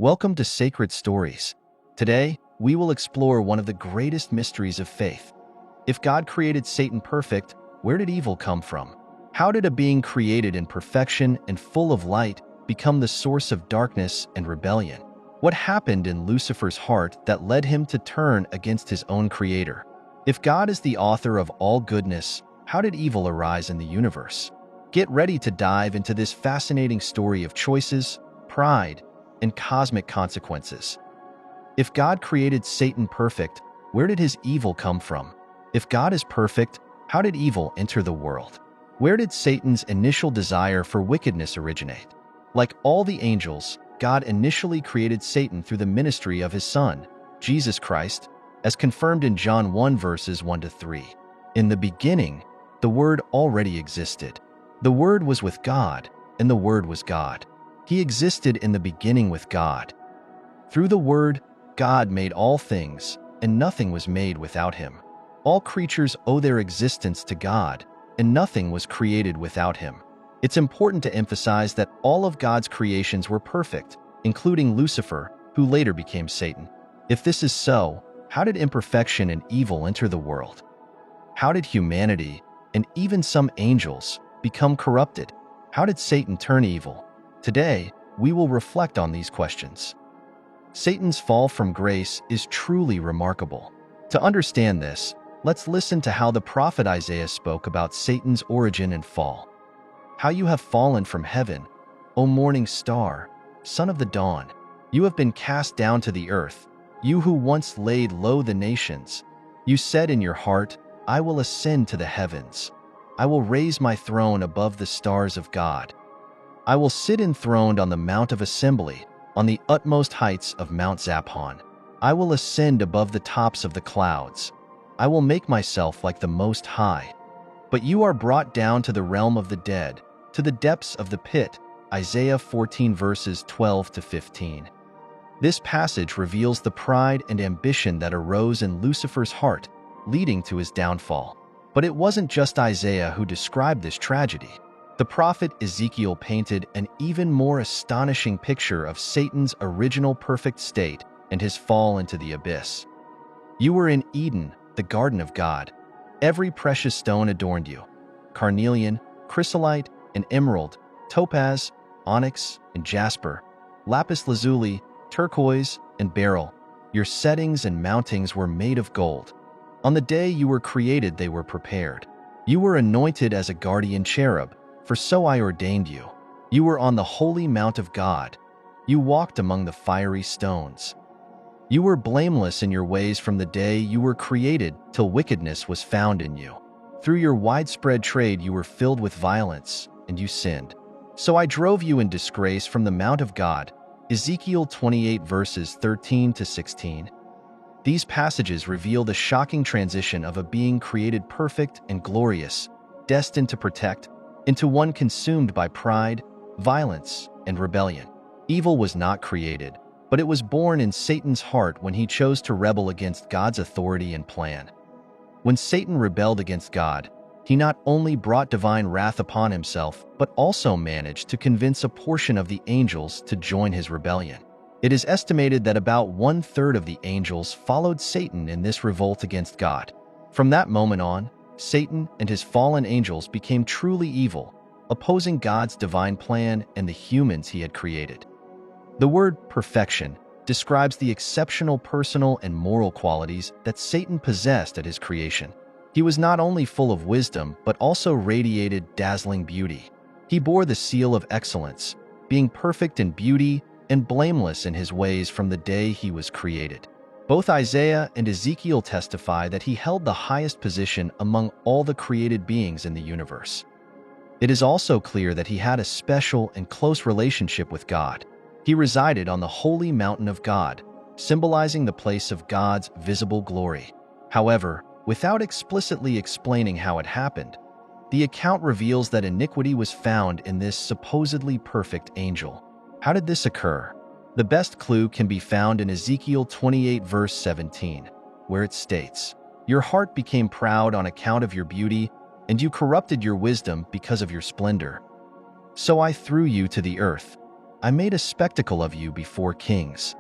Welcome to Sacred Stories. Today, we will explore one of the greatest mysteries of faith. If God created Satan perfect, where did evil come from? How did a being created in perfection and full of light become the source of darkness and rebellion? What happened in Lucifer's heart that led him to turn against his own creator? If God is the author of all goodness, how did evil arise in the universe? Get ready to dive into this fascinating story of choices, pride, and cosmic consequences. If God created Satan perfect, where did his evil come from? If God is perfect, how did evil enter the world? Where did Satan's initial desire for wickedness originate? Like all the angels, God initially created Satan through the ministry of his Son, Jesus Christ, as confirmed in John 1 verses 1 to 3. In the beginning, the Word already existed. The Word was with God, and the Word was God. He existed in the beginning with God. Through the Word, God made all things, and nothing was made without him. All creatures owe their existence to God, and nothing was created without him. It's important to emphasize that all of God's creations were perfect, including Lucifer, who later became Satan. If this is so, how did imperfection and evil enter the world? How did humanity, and even some angels, become corrupted? How did Satan turn evil? Today, we will reflect on these questions. Satan's fall from grace is truly remarkable. To understand this, let's listen to how the prophet Isaiah spoke about Satan's origin and fall. How you have fallen from heaven, O morning star, son of the dawn. You have been cast down to the earth, you who once laid low the nations. You said in your heart, I will ascend to the heavens. I will raise my throne above the stars of God. I will sit enthroned on the Mount of Assembly, on the utmost heights of Mount Zaphon. I will ascend above the tops of the clouds. I will make myself like the Most High. But you are brought down to the realm of the dead, to the depths of the pit. Isaiah 14 verses 12 to 15. This passage reveals the pride and ambition that arose in Lucifer's heart, leading to his downfall. But it wasn't just Isaiah who described this tragedy. The prophet Ezekiel painted an even more astonishing picture of Satan's original perfect state and his fall into the abyss. You were in Eden, the garden of God. Every precious stone adorned you: carnelian, chrysolite, and emerald, topaz, onyx, and jasper, lapis lazuli, turquoise, and beryl. Your settings and mountings were made of gold. On the day you were created, they were prepared. You were anointed as a guardian cherub, for so I ordained you. You were on the holy mount of God. You walked among the fiery stones. You were blameless in your ways from the day you were created till wickedness was found in you. Through your widespread trade you were filled with violence, and you sinned. So I drove you in disgrace from the mount of God. Ezekiel 28 verses 13 to 16. These passages reveal the shocking transition of a being created perfect and glorious, destined to protect, into one consumed by pride, violence, and rebellion. Evil was not created, but it was born in Satan's heart when he chose to rebel against God's authority and plan. When Satan rebelled against God, he not only brought divine wrath upon himself, but also managed to convince a portion of the angels to join his rebellion. It is estimated that about 1/3 of the angels followed Satan in this revolt against God. From that moment on, Satan and his fallen angels became truly evil, opposing God's divine plan and the humans he had created. The word perfection describes the exceptional personal and moral qualities that Satan possessed at his creation. He was not only full of wisdom, but also radiated dazzling beauty. He bore the seal of excellence, being perfect in beauty and blameless in his ways from the day he was created. Both Isaiah and Ezekiel testify that he held the highest position among all the created beings in the universe. It is also clear that he had a special and close relationship with God. He resided on the holy mountain of God, symbolizing the place of God's visible glory. However, without explicitly explaining how it happened, the account reveals that iniquity was found in this supposedly perfect angel. How did this occur? The best clue can be found in Ezekiel 28 verse 17, where it states, Your heart became proud on account of your beauty, and you corrupted your wisdom because of your splendor. So I threw you to the earth. I made a spectacle of you before kings."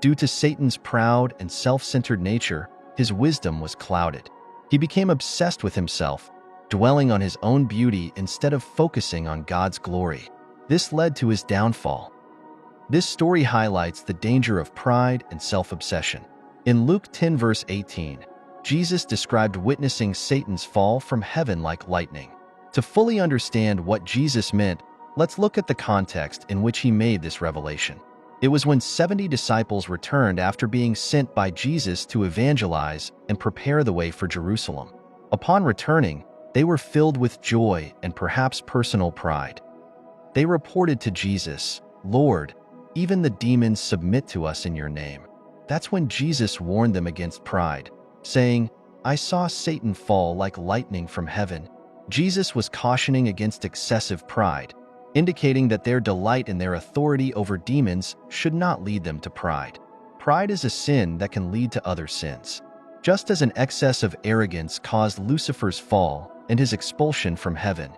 Due to Satan's proud and self-centered nature, his wisdom was clouded. He became obsessed with himself, dwelling on his own beauty instead of focusing on God's glory. This led to his downfall. This story highlights the danger of pride and self-obsession. In Luke 10 verse 18, Jesus described witnessing Satan's fall from heaven like lightning. To fully understand what Jesus meant, let's look at the context in which he made this revelation. It was when 70 disciples returned after being sent by Jesus to evangelize and prepare the way for Jerusalem. Upon returning, they were filled with joy and perhaps personal pride. They reported to Jesus, "Lord, even the demons submit to us in your name." That's when Jesus warned them against pride, saying, "I saw Satan fall like lightning from heaven." Jesus was cautioning against excessive pride, indicating that their delight in their authority over demons should not lead them to pride. Pride is a sin that can lead to other sins. Just as an excess of arrogance caused Lucifer's fall and his expulsion from heaven,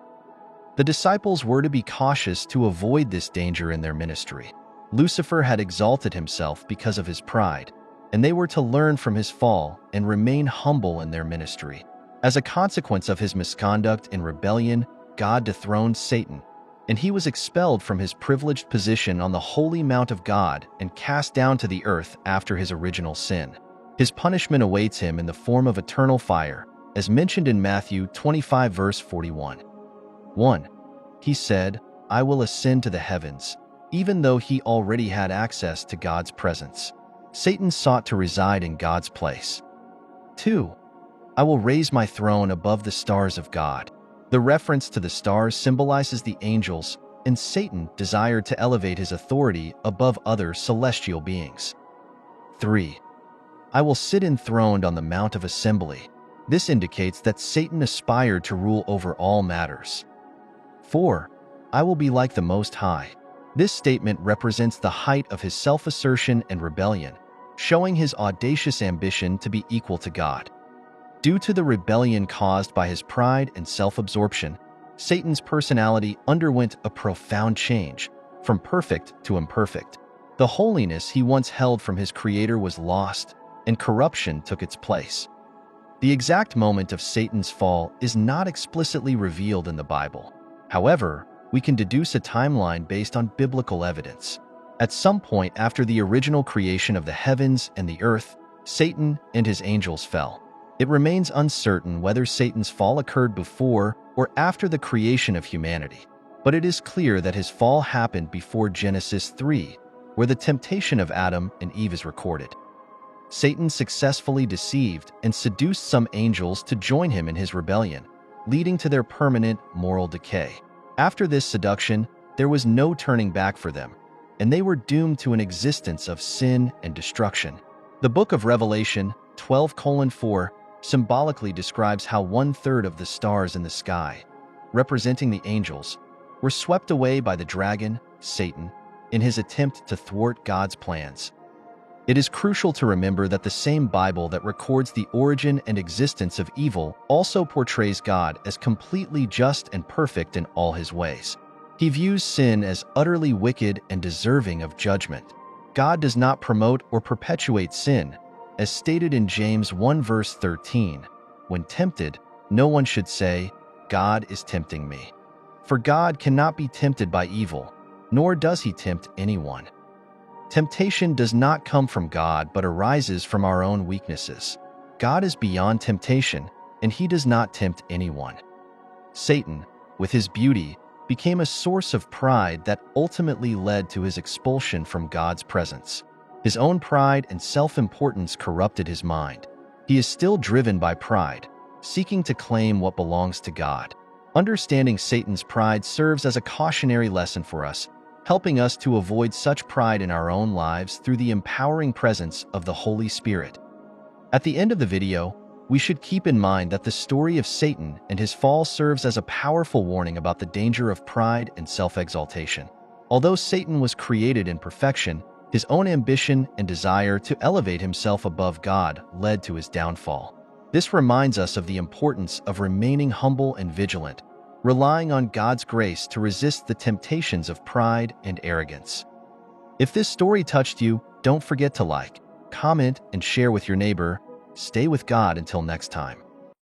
the disciples were to be cautious to avoid this danger in their ministry. Lucifer had exalted himself because of his pride, and they were to learn from his fall and remain humble in their ministry. As a consequence of his misconduct and rebellion, God dethroned Satan, and he was expelled from his privileged position on the holy mount of God and cast down to the earth after his original sin. His punishment awaits him in the form of eternal fire, as mentioned in Matthew 25 verse 41. 1. He said, "I will ascend to the heavens," even though he already had access to God's presence. Satan sought to reside in God's place. 2. "I will raise my throne above the stars of God." The reference to the stars symbolizes the angels, and Satan desired to elevate his authority above other celestial beings. 3. "I will sit enthroned on the Mount of Assembly." This indicates that Satan aspired to rule over all matters. 4. "I will be like the Most High." This statement represents the height of his self-assertion and rebellion, showing his audacious ambition to be equal to God. Due to the rebellion caused by his pride and self-absorption, Satan's personality underwent a profound change, from perfect to imperfect. The holiness he once held from his Creator was lost, and corruption took its place. The exact moment of Satan's fall is not explicitly revealed in the Bible. However, we can deduce a timeline based on biblical evidence. At some point after the original creation of the heavens and the earth, Satan and his angels fell. It remains uncertain whether Satan's fall occurred before or after the creation of humanity, but it is clear that his fall happened before Genesis 3, where the temptation of Adam and Eve is recorded. Satan successfully deceived and seduced some angels to join him in his rebellion, leading to their permanent moral decay. After this seduction, there was no turning back for them, and they were doomed to an existence of sin and destruction. The book of Revelation 12:4 symbolically describes how 1/3 of the stars in the sky, representing the angels, were swept away by the dragon, Satan, in his attempt to thwart God's plans. It is crucial to remember that the same Bible that records the origin and existence of evil also portrays God as completely just and perfect in all his ways. He views sin as utterly wicked and deserving of judgment. God does not promote or perpetuate sin, as stated in James 1 verse 13. When tempted, no one should say, "God is tempting me." For God cannot be tempted by evil, nor does he tempt anyone. Temptation does not come from God but arises from our own weaknesses. God is beyond temptation, and he does not tempt anyone. Satan, with his beauty, became a source of pride that ultimately led to his expulsion from God's presence. His own pride and self-importance corrupted his mind. He is still driven by pride, seeking to claim what belongs to God. Understanding Satan's pride serves as a cautionary lesson for us, helping us to avoid such pride in our own lives through the empowering presence of the Holy Spirit. At the end of the video, we should keep in mind that the story of Satan and his fall serves as a powerful warning about the danger of pride and self-exaltation. Although Satan was created in perfection, his own ambition and desire to elevate himself above God led to his downfall. This reminds us of the importance of remaining humble and vigilant, relying on God's grace to resist the temptations of pride and arrogance. If this story touched you, don't forget to like, comment, and share with your neighbor. Stay with God until next time.